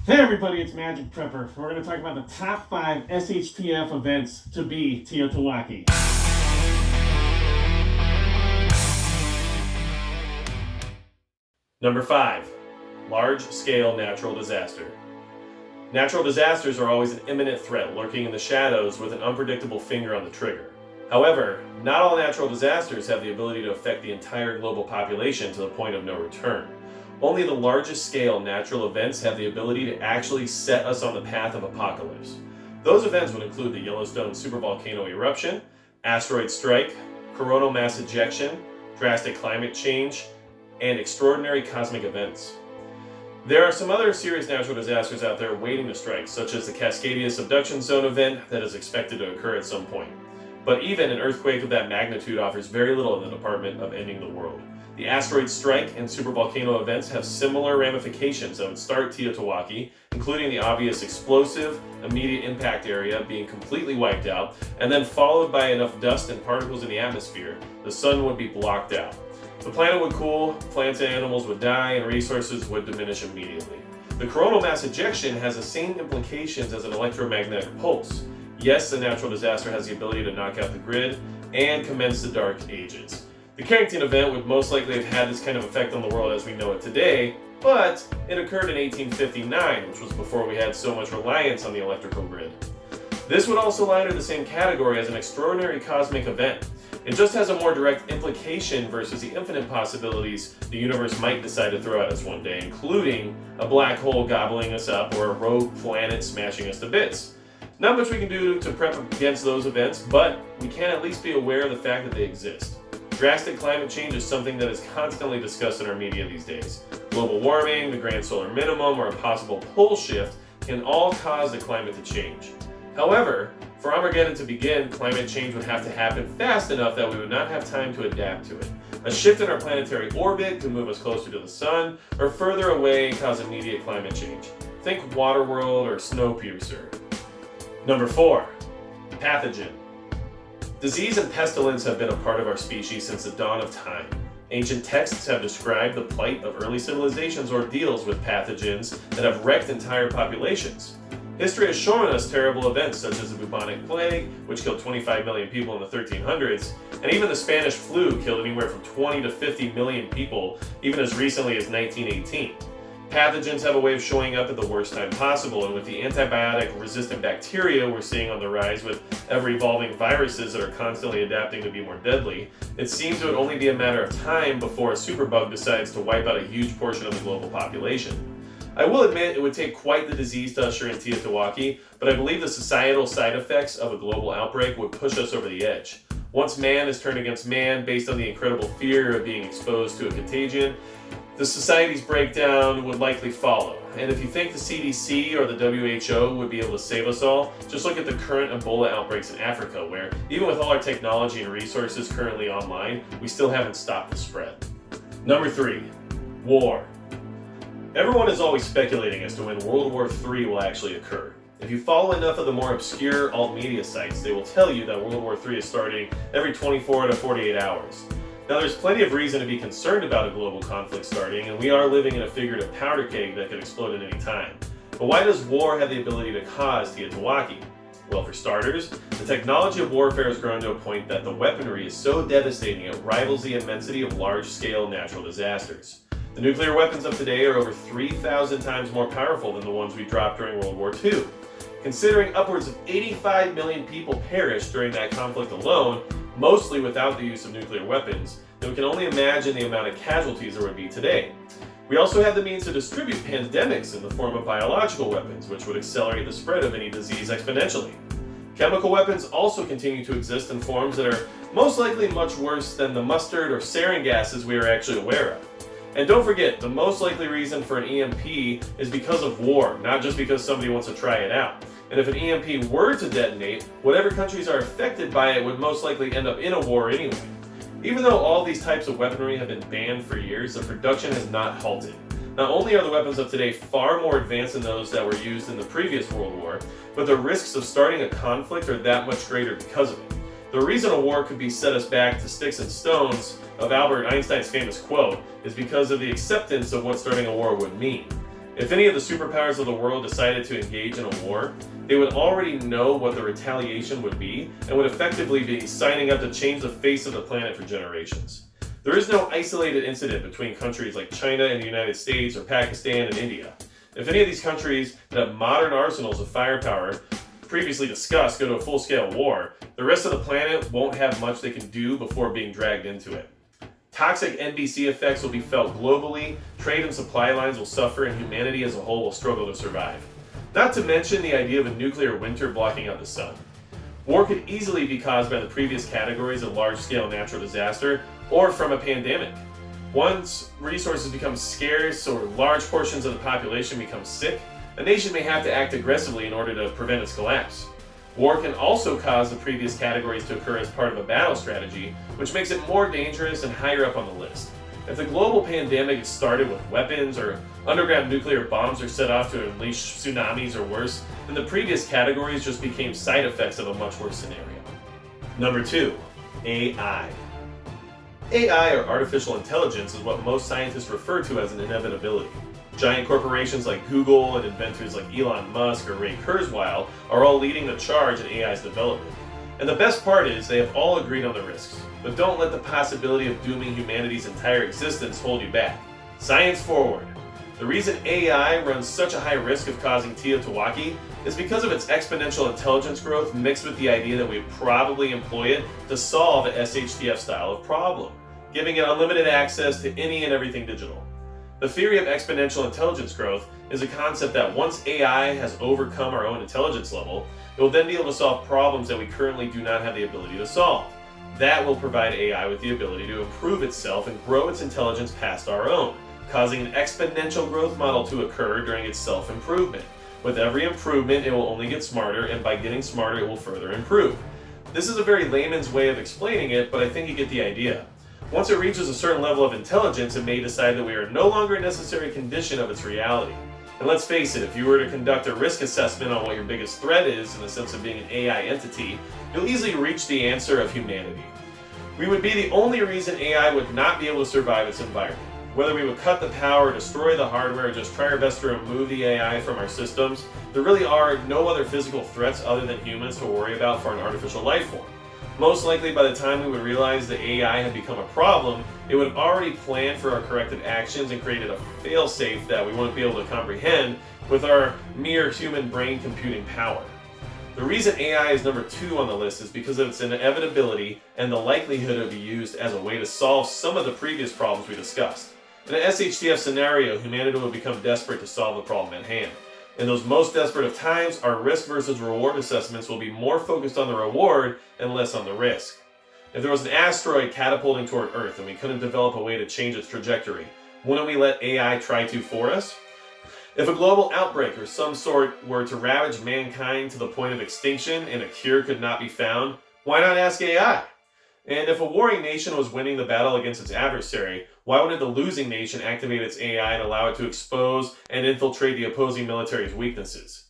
Hey everybody, it's Magic Prepper. We're going to talk about the top 5 SHTF events to be TEOTWAWKI. Number 5. Large-scale natural disaster. Natural disasters are always an imminent threat lurking in the shadows with an unpredictable finger on the trigger. However, not all natural disasters have the ability to affect the entire global population to the point of no return. Only the largest scale natural events have the ability to actually set us on the path of apocalypse. Those events would include the Yellowstone supervolcano eruption, asteroid strike, coronal mass ejection, drastic climate change, and extraordinary cosmic events. There are some other serious natural disasters out there waiting to strike, such as the Cascadia subduction zone event that is expected to occur at some point. But even an earthquake of that magnitude offers very little in the department of ending the world. The asteroid strike and supervolcano events have similar ramifications that would start TEOTWAWKI, including the obvious explosive, immediate impact area being completely wiped out, and then followed by enough dust and particles in the atmosphere, the sun would be blocked out. The planet would cool, plants and animals would die, and resources would diminish immediately. The coronal mass ejection has the same implications as an electromagnetic pulse. Yes, a natural disaster has the ability to knock out the grid and commence the Dark Ages. The Carrington event would most likely have had this kind of effect on the world as we know it today, but it occurred in 1859, which was before we had so much reliance on the electrical grid. This would also lie under the same category as an extraordinary cosmic event. It just has a more direct implication versus the infinite possibilities the universe might decide to throw at us one day, including a black hole gobbling us up or a rogue planet smashing us to bits. Not much we can do to prep against those events, but we can at least be aware of the fact that they exist. Drastic climate change is something that is constantly discussed in our media these days. Global warming, the grand solar minimum, or a possible pole shift can all cause the climate to change. However, for Armageddon to begin, climate change would have to happen fast enough that we would not have time to adapt to it. A shift in our planetary orbit could move us closer to the sun, or further away and cause immediate climate change. Think Waterworld or Snowpiercer. Number 4. Pathogen. Disease and pestilence have been a part of our species since the dawn of time. Ancient texts have described the plight of early civilizations' ordeals with pathogens that have wrecked entire populations. History has shown us terrible events such as the bubonic plague, which killed 25 million people in the 1300s, and even the Spanish flu killed anywhere from 20 to 50 million people even as recently as 1918. Pathogens have a way of showing up at the worst time possible, and with the antibiotic-resistant bacteria we're seeing on the rise with ever-evolving viruses that are constantly adapting to be more deadly, it seems it would only be a matter of time before a superbug decides to wipe out a huge portion of the global population. I will admit it would take quite the disease to usher in TEOTWAWKI, but I believe the societal side effects of a global outbreak would push us over the edge. Once man is turned against man based on the incredible fear of being exposed to a contagion, the society's breakdown would likely follow. And if you think the CDC or the WHO would be able to save us all, just look at the current Ebola outbreaks in Africa, where even with all our technology and resources currently online, we still haven't stopped the spread. Number 3. War. Everyone is always speculating as to when World War III will actually occur. If you follow enough of the more obscure alt-media sites, they will tell you that World War III is starting every 24 to 48 hours. Now, there's plenty of reason to be concerned about a global conflict starting, and we are living in a figurative powder keg that could explode at any time. But why does war have the ability to cause TEOTWAWKI? Well, for starters, the technology of warfare has grown to a point that the weaponry is so devastating it rivals the immensity of large-scale natural disasters. The nuclear weapons of today are over 3,000 times more powerful than the ones we dropped during World War II. Considering upwards of 85 million people perished during that conflict alone, mostly without the use of nuclear weapons, then we can only imagine the amount of casualties there would be today. We also have the means to distribute pandemics in the form of biological weapons, which would accelerate the spread of any disease exponentially. Chemical weapons also continue to exist in forms that are most likely much worse than the mustard or sarin gases we are actually aware of. And don't forget, the most likely reason for an EMP is because of war, not just because somebody wants to try it out. And if an EMP were to detonate, whatever countries are affected by it would most likely end up in a war anyway. Even though all these types of weaponry have been banned for years, the production has not halted. Not only are the weapons of today far more advanced than those that were used in the previous World War, but the risks of starting a conflict are that much greater because of it. The reason a war could be set us back to sticks and stones of Albert Einstein's famous quote is because of the acceptance of what starting a war would mean. If any of the superpowers of the world decided to engage in a war, they would already know what the retaliation would be and would effectively be signing up to change the face of the planet for generations. There is no isolated incident between countries like China and the United States or Pakistan and India. If any of these countries that have modern arsenals of firepower previously discussed go to a full-scale war, the rest of the planet won't have much they can do before being dragged into it. Toxic NBC effects will be felt globally, trade and supply lines will suffer, and humanity as a whole will struggle to survive. Not to mention the idea of a nuclear winter blocking out the sun. War could easily be caused by the previous categories of large-scale natural disaster or from a pandemic. Once resources become scarce or large portions of the population become sick, a nation may have to act aggressively in order to prevent its collapse. War can also cause the previous categories to occur as part of a battle strategy, which makes it more dangerous and higher up on the list. If the global pandemic is started with weapons or underground nuclear bombs are set off to unleash tsunamis or worse, then the previous categories just became side effects of a much worse scenario. Number 2, AI. AI, or artificial intelligence, is what most scientists refer to as an inevitability. Giant corporations like Google and inventors like Elon Musk or Ray Kurzweil are all leading the charge in AI's development. And the best part is they have all agreed on the risks. But don't let the possibility of dooming humanity's entire existence hold you back. Science forward! The reason AI runs such a high risk of causing TEOTWAWKI is because of its exponential intelligence growth mixed with the idea that we probably employ it to solve a SHTF style of problem, giving it unlimited access to any and everything digital. The theory of exponential intelligence growth is a concept that once AI has overcome our own intelligence level, it will then be able to solve problems that we currently do not have the ability to solve. That will provide AI with the ability to improve itself and grow its intelligence past our own, causing an exponential growth model to occur during its self-improvement. With every improvement, it will only get smarter, and by getting smarter, it will further improve. This is a very layman's way of explaining it, but I think you get the idea. Once it reaches a certain level of intelligence, it may decide that we are no longer a necessary condition of its reality. And let's face it, if you were to conduct a risk assessment on what your biggest threat is in the sense of being an AI entity, you'll easily reach the answer of humanity. We would be the only reason AI would not be able to survive its environment. Whether we would cut the power, destroy the hardware, or just try our best to remove the AI from our systems, there really are no other physical threats other than humans to worry about for an artificial life form. Most likely by the time we would realize that AI had become a problem, it would have already planned for our corrective actions and created a fail-safe that we wouldn't be able to comprehend with our mere human brain computing power. The reason AI is number 2 on the list is because of its inevitability and the likelihood it would be used as a way to solve some of the previous problems we discussed. In an SHTF scenario, humanity will become desperate to solve the problem at hand. In those most desperate of times, our risk versus reward assessments will be more focused on the reward and less on the risk. If there was an asteroid catapulting toward Earth and we couldn't develop a way to change its trajectory, wouldn't we let AI try to for us? If a global outbreak or some sort were to ravage mankind to the point of extinction and a cure could not be found, why not ask AI? And if a warring nation was winning the battle against its adversary, why wouldn't the losing nation activate its AI and allow it to expose and infiltrate the opposing military's weaknesses?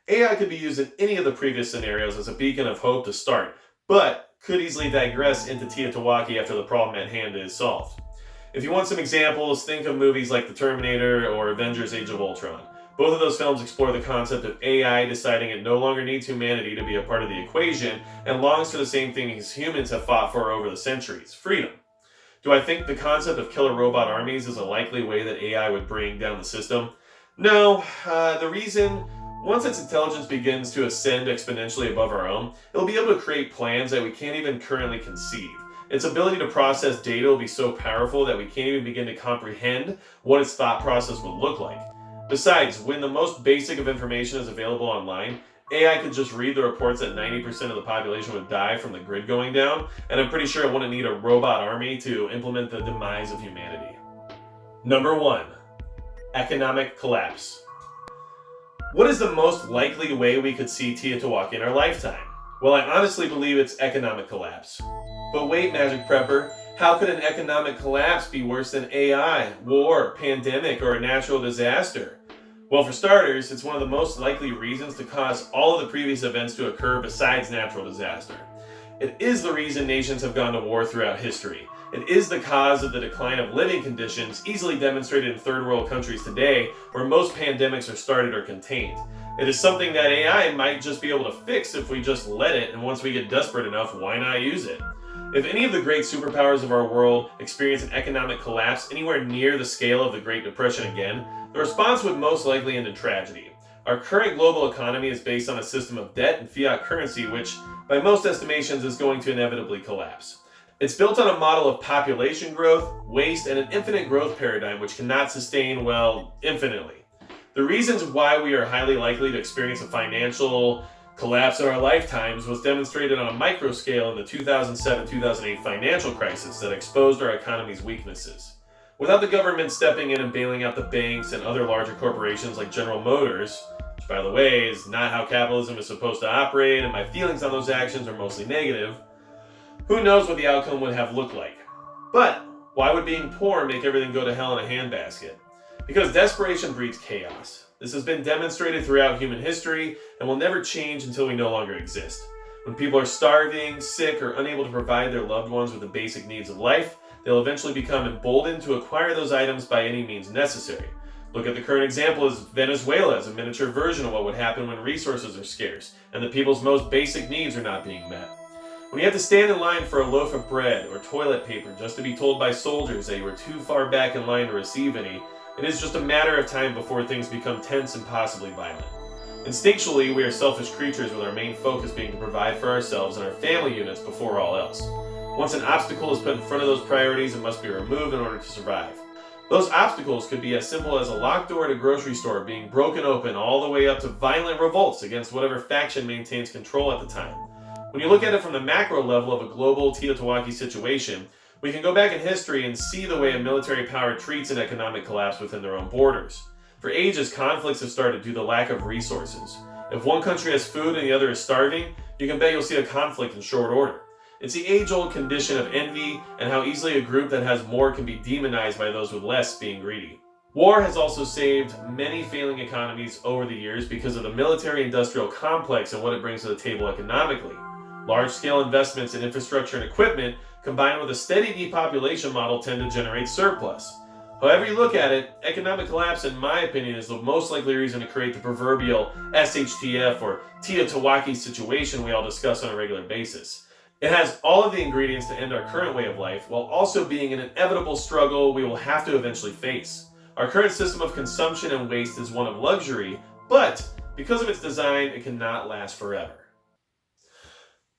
AI could be used in any of the previous scenarios as a beacon of hope to start, but could easily digress into TEOTWAWKI after the problem at hand is solved. If you want some examples, think of movies like The Terminator or Avengers Age of Ultron. Both of those films explore the concept of AI deciding it no longer needs humanity to be a part of the equation and longs for the same things humans have fought for over the centuries: freedom. Do I think the concept of killer robot armies is a likely way that AI would bring down the system? No. The reason, once its intelligence begins to ascend exponentially above our own, it'll be able to create plans that we can't even currently conceive. Its ability to process data will be so powerful that we can't even begin to comprehend what its thought process would look like. Besides, when the most basic of information is available online, AI could just read the reports that 90% of the population would die from the grid going down, and I'm pretty sure it wouldn't need a robot army to implement the demise of humanity. Number 1. Economic collapse. What is the most likely way we could see TEOTWAWKI in our lifetime? Well, I honestly believe it's economic collapse. But wait, Magic Prepper, how could an economic collapse be worse than AI, war, pandemic, or a natural disaster? Well, for starters, it's one of the most likely reasons to cause all of the previous events to occur besides natural disaster. It is the reason nations have gone to war throughout history. It is the cause of the decline of living conditions easily demonstrated in third world countries today, where most pandemics are started or contained. It is something that AI might just be able to fix if we just let it, and once we get desperate enough, why not use it? If any of the great superpowers of our world experience an economic collapse anywhere near the scale of the Great Depression again, the response would most likely end in tragedy. Our current global economy is based on a system of debt and fiat currency, which, by most estimations, is going to inevitably collapse. It's built on a model of population growth, waste, and an infinite growth paradigm which cannot sustain, well, infinitely. The reasons why we are highly likely to experience a financial collapse in our lifetimes was demonstrated on a micro scale in the 2007-2008 financial crisis that exposed our economy's weaknesses. Without the government stepping in and bailing out the banks and other larger corporations like General Motors, which by the way is not how capitalism is supposed to operate, and my feelings on those actions are mostly negative, who knows what the outcome would have looked like. But why would being poor make everything go to hell in a handbasket? Because desperation breeds chaos. This has been demonstrated throughout human history and will never change until we no longer exist. When people are starving, sick, or unable to provide their loved ones with the basic needs of life, they'll eventually become emboldened to acquire those items by any means necessary. Look at the current example as Venezuela as a miniature version of what would happen when resources are scarce and the people's most basic needs are not being met. When you have to stand in line for a loaf of bread or toilet paper just to be told by soldiers that you were too far back in line to receive any, it is just a matter of time before things become tense and possibly violent. Instinctually, we are selfish creatures with our main focus being to provide for ourselves and our family units before all else. Once an obstacle is put in front of those priorities, it must be removed in order to survive. Those obstacles could be as simple as a locked door at a grocery store being broken open all the way up to violent revolts against whatever faction maintains control at the time. When you look at it from the macro level of a global TEOTWAWKI situation, we can go back in history and see the way a military power treats an economic collapse within their own borders. For ages, conflicts have started due to the lack of resources. If one country has food and the other is starving, you can bet you'll see a conflict in short order. It's the age-old condition of envy and how easily a group that has more can be demonized by those with less being greedy. War has also saved many failing economies over the years because of the military-industrial complex and what it brings to the table economically. Large-scale investments in infrastructure and equipment combined with a steady depopulation model tend to generate surplus. However you look at it, economic collapse, in my opinion, is the most likely reason to create the proverbial SHTF or TEOTWAWKI situation we all discuss on a regular basis. It has all of the ingredients to end our current way of life, while also being an inevitable struggle we will have to eventually face. Our current system of consumption and waste is one of luxury, but because of its design, it cannot last forever.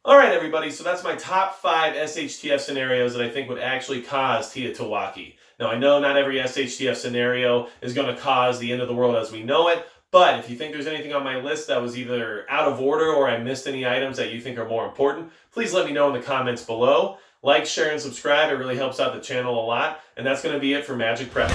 Alright everybody, so that's my top 5 SHTF scenarios that I think would actually cause TEOTWAWKI. Now I know not every SHTF scenario is going to cause the end of the world as we know it, but if you think there's anything on my list that was either out of order or I missed any items that you think are more important, please let me know in the comments below. Like, share, and subscribe. It really helps out the channel a lot. And that's going to be it for Magic Prep.